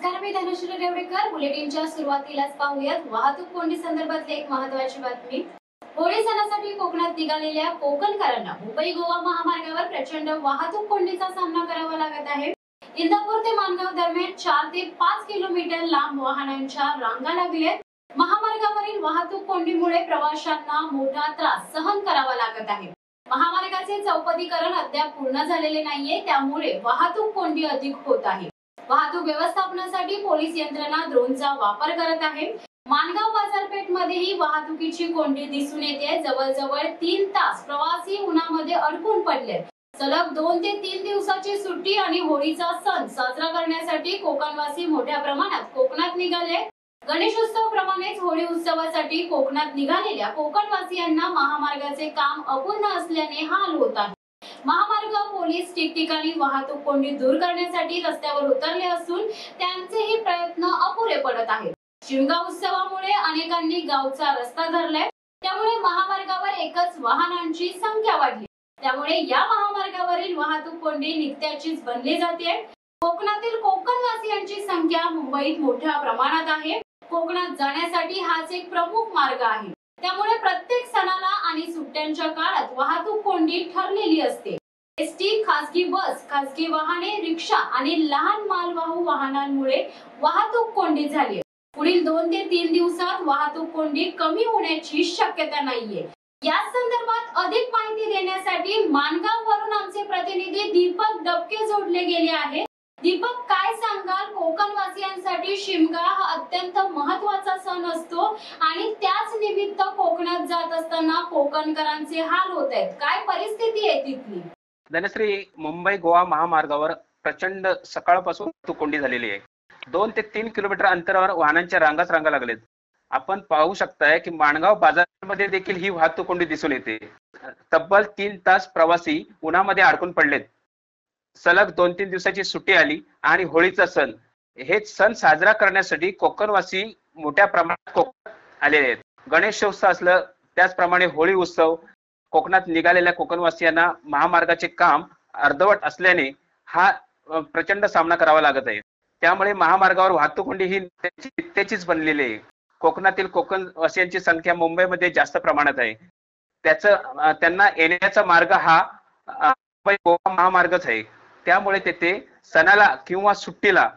नमस्कार, मी धनुश्री रेवडेकर। बुलेटिनच्या सुरुवातीलाच पाहूयात वाहतूक कोंडी संदर्भातली एक महत्त्वाची बातमी। होळी सणासाठी कोकणात निघालेल्या कोकणकरांना मुंबई गोवा महामार्गावर प्रचंड वाहतूक कोंडीचा सामना करावा लागत आहे। इंदापूर ते माणगाव दरम्यान 4 ते 5 किलोमीटर लांब वाहनांच्या रांगा लागल्यात। महामार्गावरील वाहतूक कोंडीमुळे प्रवाशांना मोठा त्रास सहन करावा लागत आहे। महामार्गाचे चौपदरीकरण अद्याप पूर्ण झालेले नाहीये, त्यामुळे वाहतूक कोंडी अधिक होत आहे। वाहतूक व्यवस्थापनासाठी पोलीस यंत्रणा ड्रोनचा वापर करत आहे। माणगाव बाजारपेठमध्येही वाहतुकीची कोंडी दिसून येते। जवळजवळ 3 तास प्रवासी उन्हामध्ये अडकून पडले। सलग 2 ते 3 दिवसाची सुट्टी आणि होळीचा सण साजरा करण्यासाठी कोकणवासी मोठ्या प्रमाणात कोकणात निघाले। गणेशोत्सव प्रमाणेच होळी उत्सवासाठी कोकणात निघालेल्या कोकणवासियांना महामार्गाचे काम अपूर्ण असल्याने हाल होत आहे। महामार्ग पोलीस ठिकठिकाणी वाहतूक कोंडी दूर करण्यासाठी रस्त्यावर उतरले असून त्यांचेही प्रयत्न अपुरे पडत आहेत। शिमगा उत्सवामुळे अनेकांनी गावचा रस्ता धरलाय, त्यामुळे महामार्गावर एकच वाहनांची संख्या वाढली। त्यामुळे या महामार्गावरील वाहतूक कोंडी नित्याचीच बनली जाते। कोकणातील कोकणवासियांची संख्या मुंबईत मोठ्या प्रमाणात आहे। कोकणात जाण्यासाठी हाच एक प्रमुख मार्ग आहे, त्यामुळे प्रत्येक सणाला आणि सुट्ट्यांच्या काळात वाहतूक कोंडी ठरलेली असते। एसटी, खासगी बस, खासगी वाहने, रिक्षा आणि लहान मालवाहू वाहनांमुळे वाहतूक कोंडी झाली। पुढील 2 ते 3 दिवसात वाहतूक कोंडी कमी होण्याची शक्यता नाहीये। या संदर्भात अधिक माहिती देण्यासाठी माणगाववरून आमचे प्रतिनिधी दीपक डबके जोडले गेले आहेत। दीपक, काय सांगाल? कोकणवासियांसाठी शिमगा हा अत्यंत महत्त्वाचा सण असतो आणि त्याच निमित्त कोकणात जात असताना कोकणकरांचे हाल होत आहेत। काय परिस्थिती आहे तिथली? धनश्री, मुंबई गोवा महामार्गावर प्रचंड सकाळपासून कोंडी झालेली आहे। 2 ते 3 किलोमीटर अंतरावर वाहनांच्या रांगा लागलेत। आपण पाहू शकताय की माणगाव बाजारमध्ये देखील ही वाहतूक कोंडी दिसून येते। तब्बल 3 तास प्रवासी उन्हामध्ये अडकून पडलेत। सलग 2-3 दिवसाची सुट्टी आली आणि होळीचा सण, हे सण साजरा करण्यासाठी कोकणवासी मोठ्या प्रमाणात कोकणात आलेले आहेत। गणेशोत्सव असलं, त्याचप्रमाणे होळी उत्सव, कोकणात निघालेल्या कोकणवासियांना महामार्गाचे काम अर्धवट असल्याने हा प्रचंड सामना करावा लागत आहे। त्यामुळे महामार्गावर वाहतूक कोंडी ही नित्याचीच बनलेली आहे। कोकणातील कोकणवासियांची संख्या मुंबईमध्ये जास्त प्रमाणात आहे। त्यांना येण्याचा मार्ग हा मुंबई गोवा महामार्गच आहे। त्यामुळे तेथे सणाला किंवा सुट्टीला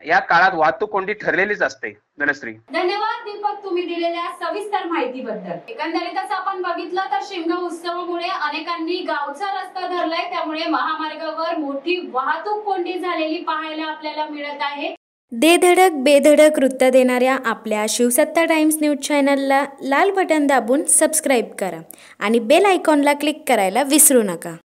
या काळात वाहतूक कोंडी ठरलेलीच असते। धनश्री, धन्यवाद दीपक, तुम्ही दिलेल्या सविस्तर माहितीबद्दल। एकंदरीतच आपण बघितलं तर शिमगा उत्सवामुळे अनेकांनी गावचा रस्ता धरलाय, त्यामुळे महामार्गावर मोठी वाहतूक कोंडी झालेली पाहायला आपल्याला मिळत आहे। दे धडक बेधडक वृत्त देणाऱ्या आपल्या शिवसत्ता टाइम्स न्यूज चॅनलला लाल बटन दाबून सबस्क्राईब करा आणि बेल आयकॉनला क्लिक करायला विसरू नका।